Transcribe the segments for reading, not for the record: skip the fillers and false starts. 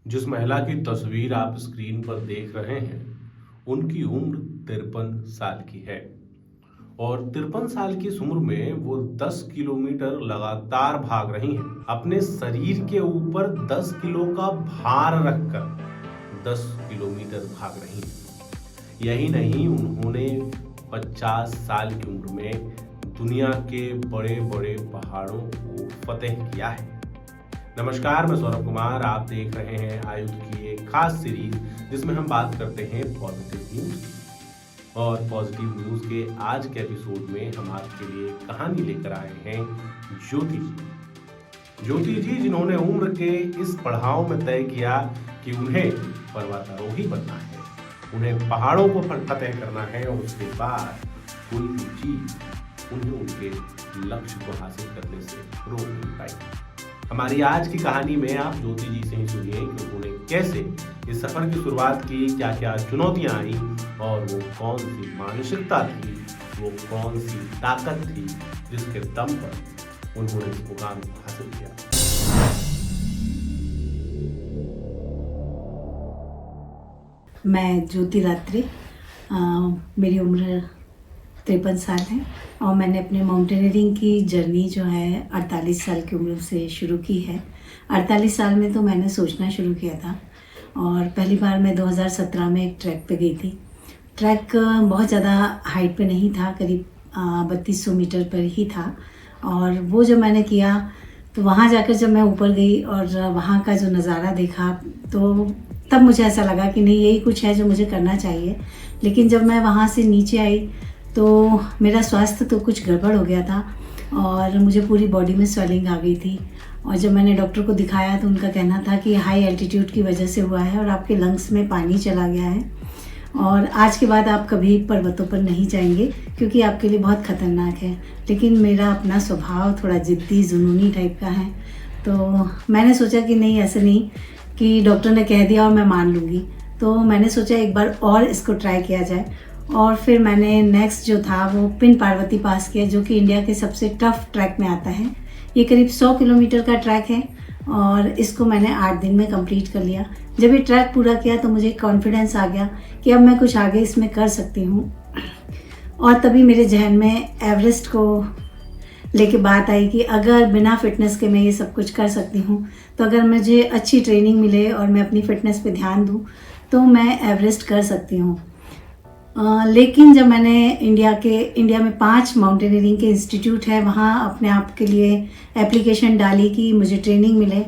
जिस महिला की तस्वीर आप स्क्रीन पर देख रहे हैं, उनकी उम्र 53 साल की है और 53 साल की इस उम्र में वो 10 किलोमीटर लगातार भाग रही हैं। अपने शरीर के ऊपर 10 किलो का भार रखकर 10 किलोमीटर भाग रही हैं। यही नहीं, उन्होंने 50 साल की उम्र में दुनिया के बड़े-बड़े पहाड़ों को फतेह किया है। नमस्कार, मैं सौरभ कुमार। आप देख रहे हैं आयुध की एक खास सीरीज जिसमें हम बात करते हैं पॉजिटिव न्यूज की। और पॉजिटिव न्यूज के आज के एपिसोड में हम आपके लिए कहानी लेकर आए हैं ज्योति जी, जिन्होंने उम्र के इस पड़ाव में तय किया कि उन्हें पर्वतारोही बनना है, उन्हें पहाड़ों को फतेह करना है और उसके बाद कोई भी चीज उन्हें उनके लक्ष्य को हासिल करने से रोक नहीं पाएगी। हमारी आज की कहानी में आप ज्योति जी से ही सुनिए कि उन्होंने कैसे इस सफर की शुरुआत की, क्या क्या चुनौतियां आई और वो कौन सी मानसिकता थी, वो कौन सी ताकत थी जिसके दम पर उन्होंने इस मुकाम को हासिल किया। मैं ज्योति रात्रि, मेरी उम्र 53 साल है और मैंने अपने माउंटेनियरिंग की जर्नी जो है 48 साल की उम्र से शुरू की है। 48 साल में तो मैंने सोचना शुरू किया था और पहली बार मैं 2017 में एक ट्रैक पे गई थी। ट्रैक बहुत ज़्यादा हाइट पे नहीं था, करीब 3200 मीटर पर ही था। और वो जब मैंने किया तो वहाँ जाकर जब मैं ऊपर गई और वहाँ का जो नज़ारा देखा तो तब मुझे ऐसा लगा कि नहीं, यही कुछ है जो मुझे करना चाहिए। लेकिन जब मैं वहाँ से नीचे आई तो मेरा स्वास्थ्य तो कुछ गड़बड़ हो गया था और मुझे पूरी बॉडी में स्वेलिंग आ गई थी। और जब मैंने डॉक्टर को दिखाया तो उनका कहना था कि हाई एल्टीट्यूड की वजह से हुआ है और आपके लंग्स में पानी चला गया है और आज के बाद आप कभी पर्वतों पर नहीं जाएंगे क्योंकि आपके लिए बहुत ख़तरनाक है। लेकिन मेरा अपना स्वभाव थोड़ा ज़िद्दी जुनूनी टाइप का है, तो मैंने सोचा कि नहीं, ऐसे नहीं कि डॉक्टर ने कह दिया और मैं मान लूँगी। तो मैंने सोचा एक बार और इसको ट्राई किया जाए और फिर मैंने नेक्स्ट जो था वो पिन पार्वती पास किया, जो कि इंडिया के सबसे टफ ट्रैक में आता है। ये करीब 100 किलोमीटर का ट्रैक है और इसको मैंने 8 दिन में कंप्लीट कर लिया। जब ये ट्रैक पूरा किया तो मुझे कॉन्फिडेंस आ गया कि अब मैं कुछ आगे इसमें कर सकती हूँ। और तभी मेरे जहन में एवरेस्ट को लेके बात आई कि अगर बिना फिटनेस के मैं ये सब कुछ कर सकती हूँ तो अगर मुझे अच्छी ट्रेनिंग मिले और मैं अपनी फ़िटनेस पे ध्यान दूँ तो मैं एवरेस्ट कर सकती हूँ। लेकिन जब मैंने इंडिया में 5 माउंटेनियरिंग के इंस्टीट्यूट है, वहाँ अपने आप के लिए एप्लीकेशन डाली कि मुझे ट्रेनिंग मिले,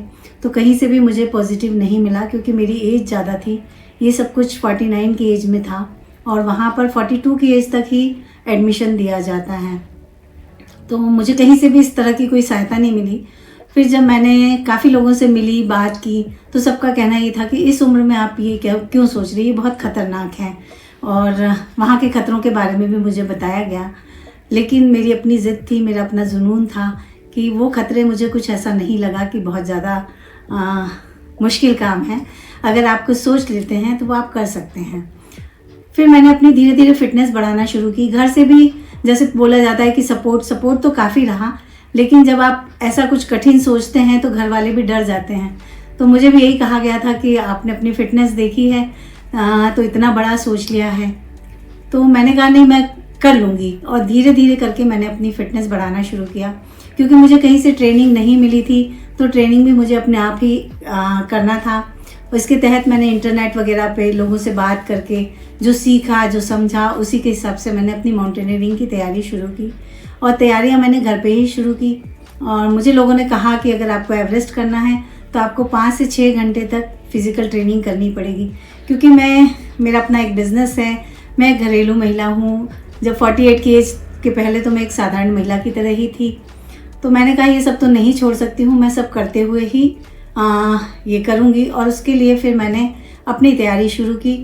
तो कहीं से भी मुझे पॉजिटिव नहीं मिला क्योंकि मेरी एज ज़्यादा थी। ये सब कुछ 49 की एज में था और वहाँ पर 42 की एज तक ही एडमिशन दिया जाता है। तो मुझे कहीं से भी इस तरह की कोई सहायता नहीं मिली। फिर जब मैंने काफ़ी लोगों से मिली, बात की, तो सबका कहना ये था कि इस उम्र में आप ये क्यों सोच रही है, बहुत ख़तरनाक है। और वहाँ के ख़तरों के बारे में भी मुझे बताया गया। लेकिन मेरी अपनी ज़िद थी, मेरा अपना जुनून था कि वो ख़तरे मुझे कुछ ऐसा नहीं लगा कि बहुत ज़्यादा मुश्किल काम है। अगर आप कुछ सोच लेते हैं तो वो आप कर सकते हैं। फिर मैंने अपनी धीरे धीरे फिटनेस बढ़ाना शुरू की। घर से भी जैसे बोला जाता है कि सपोर्ट तो काफ़ी रहा, लेकिन जब आप ऐसा कुछ कठिन सोचते हैं तो घर वाले भी डर जाते हैं। तो मुझे भी यही कहा गया था कि आपने अपनी फ़िटनेस देखी है तो इतना बड़ा सोच लिया है। तो मैंने कहा नहीं, मैं कर लूँगी। और धीरे धीरे करके मैंने अपनी फ़िटनेस बढ़ाना शुरू किया क्योंकि मुझे कहीं से ट्रेनिंग नहीं मिली थी, तो ट्रेनिंग भी मुझे अपने आप ही करना था। इसके तहत मैंने इंटरनेट वगैरह पे लोगों से बात करके जो सीखा, जो समझा, उसी के हिसाब से मैंने अपनी माउंटेनियरिंग की तैयारी शुरू की। और तैयारियाँ मैंने घर पे ही शुरू की। और मुझे लोगों ने कहा कि अगर आपको एवरेस्ट करना है तो आपको 5 से 6 घंटे तक फिज़िकल ट्रेनिंग करनी पड़ेगी, क्योंकि मेरा अपना एक बिज़नेस है, मैं घरेलू महिला हूँ। जब 48 की एज के पहले तो मैं एक साधारण महिला की तरह ही थी। तो मैंने कहा ये सब तो नहीं छोड़ सकती हूँ, मैं सब करते हुए ही ये करूँगी। और उसके लिए फिर मैंने अपनी तैयारी शुरू की।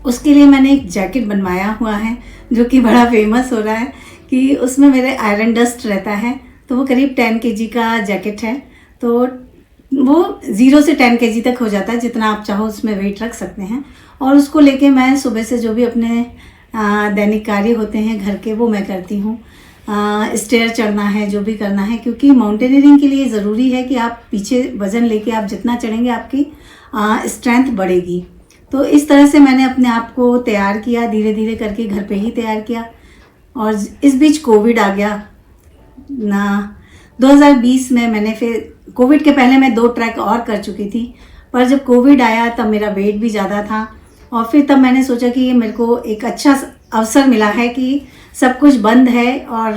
उसके लिए मैंने एक जैकेट बनवाया हुआ है जो कि बड़ा फेमस हो रहा है कि उसमें मेरे आयरन डस्ट रहता है। तो वो करीब 10 kg का जैकेट है। तो वो 0 से 10 kg तक हो जाता है, जितना आप चाहो उसमें वेट रख सकते हैं। और उसको लेके मैं सुबह से जो भी अपने दैनिक कार्य होते हैं घर के, वो मैं करती हूँ। स्टेयर चढ़ना है, जो भी करना है, क्योंकि माउंटेनियरिंग के लिए ज़रूरी है कि आप पीछे वज़न लेके आप जितना चढ़ेंगे आपकी स्ट्रेंथ बढ़ेगी। तो इस तरह से मैंने अपने आप को तैयार किया, धीरे धीरे करके घर पे ही तैयार किया। और इस बीच कोविड आ गया ना। 2020 में मैंने फिर, कोविड के पहले मैं 2 ट्रैक और कर चुकी थी, पर जब कोविड आया तब मेरा वेट भी ज़्यादा था। और फिर तब मैंने सोचा कि ये मेरे को एक अच्छा अवसर मिला है कि सब कुछ बंद है और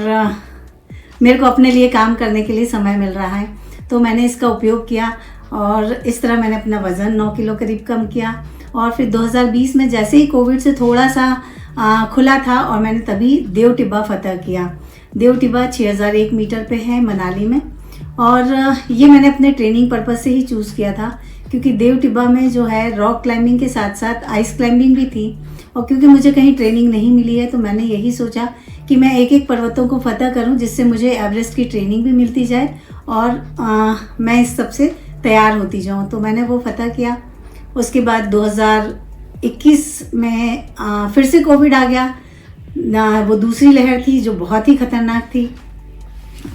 मेरे को अपने लिए काम करने के लिए समय मिल रहा है। तो मैंने इसका उपयोग किया और इस तरह मैंने अपना वज़न 9 किलो करीब कम किया। और फिर 2020 में जैसे ही कोविड से थोड़ा सा खुला था और मैंने तभी देव टिब्बा फतह किया। देव टिब्बा 6001 मीटर पे है मनाली में। और ये मैंने अपने ट्रेनिंग पर्पज़ से ही चूज़ किया था, क्योंकि देव टिब्बा में जो है रॉक क्लाइंबिंग के साथ साथ आइस क्लाइंबिंग भी थी। और क्योंकि मुझे कहीं ट्रेनिंग नहीं मिली है तो मैंने यही सोचा कि मैं एक एक पर्वतों को फतह करूं, जिससे मुझे एवरेस्ट की ट्रेनिंग भी मिलती जाए और मैं इस सब से तैयार होती जाऊं। तो मैंने वो फतह किया। उसके बाद 2021 में फिर से कोविड आ गया ना। वो दूसरी लहर थी जो बहुत ही खतरनाक थी।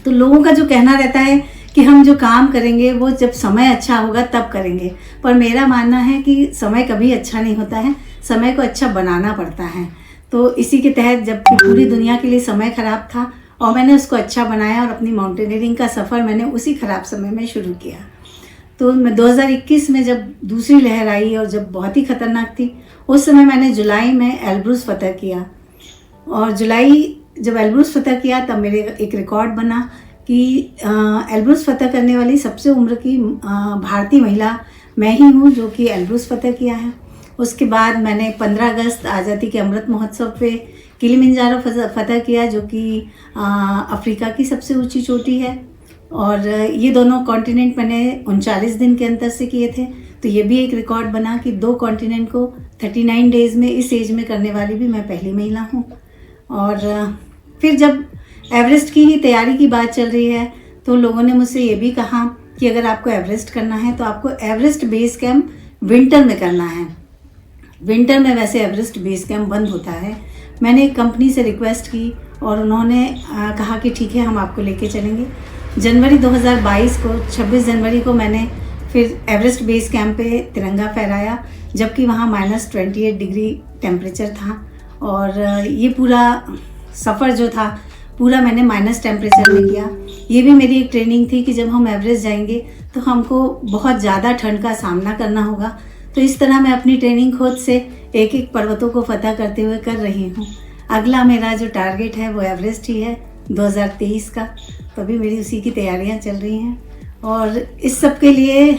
तो लोगों का जो कहना रहता है कि हम जो काम करेंगे वो जब समय अच्छा होगा तब करेंगे, पर मेरा मानना है कि समय कभी अच्छा नहीं होता है, समय को अच्छा बनाना पड़ता है। तो इसी के तहत जबकि पूरी दुनिया के लिए समय ख़राब था और मैंने उसको अच्छा बनाया और अपनी माउंटेनियरिंग का सफ़र मैंने उसी ख़राब समय में शुरू किया। तो मैं 2021 में जब दूसरी लहर आई और जब बहुत ही ख़तरनाक थी, उस समय मैंने जुलाई में एल्ब्रूस फतह किया। और जुलाई जब एल्ब्रूस फतह किया तब मेरे एक रिकॉर्ड बना कि एल्ब्रूस फतह करने वाली सबसे उम्र की भारतीय महिला मैं ही हूँ जो कि एल्ब्रूस फतह किया है। उसके बाद मैंने 15 अगस्त आज़ादी के अमृत महोत्सव पे किलिमंजारो फतह किया, जो कि अफ्रीका की सबसे ऊंची चोटी है। और ये दोनों कॉन्टिनेंट मैंने 39 दिन के अंतर से किए थे। तो ये भी एक रिकॉर्ड बना कि 2 कॉन्टिनेंट को 39 डेज़ में इस एज में करने वाली भी मैं पहली महिला हूँ। और फिर जब एवरेस्ट की ही तैयारी की बात चल रही है तो लोगों ने मुझसे ये भी कहा कि अगर आपको एवरेस्ट करना है तो आपको एवरेस्ट बेस कैंप विंटर में करना है। विंटर में वैसे एवरेस्ट बेस कैंप बंद होता है। मैंने एक कंपनी से रिक्वेस्ट की और उन्होंने कहा कि ठीक है, हम आपको लेके चलेंगे। जनवरी 2022 को 26 जनवरी को मैंने फिर एवरेस्ट बेस कैंप पे तिरंगा फहराया, जबकि वहाँ -28 डिग्री टेम्परेचर था। और ये पूरा सफ़र जो था पूरा मैंने माइनस टेम्परेचर में किया। ये भी मेरी एक ट्रेनिंग थी कि जब हम एवरेस्ट जाएंगे तो हमको बहुत ज़्यादा ठंड का सामना करना होगा। तो इस तरह मैं अपनी ट्रेनिंग खुद से एक एक पर्वतों को फतह करते हुए कर रही हूँ। अगला मेरा जो टारगेट है वो एवरेस्ट ही है 2023 का। तो अभी मेरी उसी की तैयारियाँ चल रही हैं। और इस सब के लिए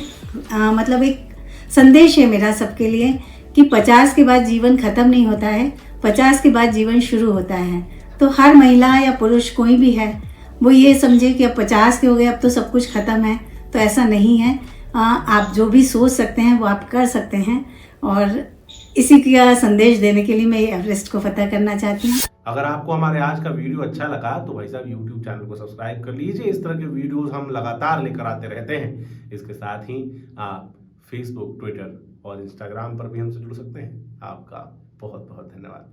मतलब एक संदेश है मेरा सबके लिए कि 50 के बाद जीवन ख़त्म नहीं होता है, 50 के बाद जीवन शुरू होता है। तो हर महिला या पुरुष कोई भी है वो ये समझे कि अब 50 के हो गए, अब तो सब कुछ ख़त्म है। तो ऐसा नहीं है। आप जो भी सोच सकते हैं वो आप कर सकते हैं। और इसी का संदेश देने के लिए मैं एवरेस्ट को फतह करना चाहती हूँ। अगर आपको हमारे आज का वीडियो अच्छा लगा तो भाई साहब यूट्यूब चैनल को सब्सक्राइब कर लीजिए। इस तरह के वीडियोस हम लगातार लेकर आते रहते हैं। इसके साथ ही आप फेसबुक, ट्विटर और इंस्टाग्राम पर भी हमसे जुड़ सकते हैं। आपका बहुत बहुत धन्यवाद।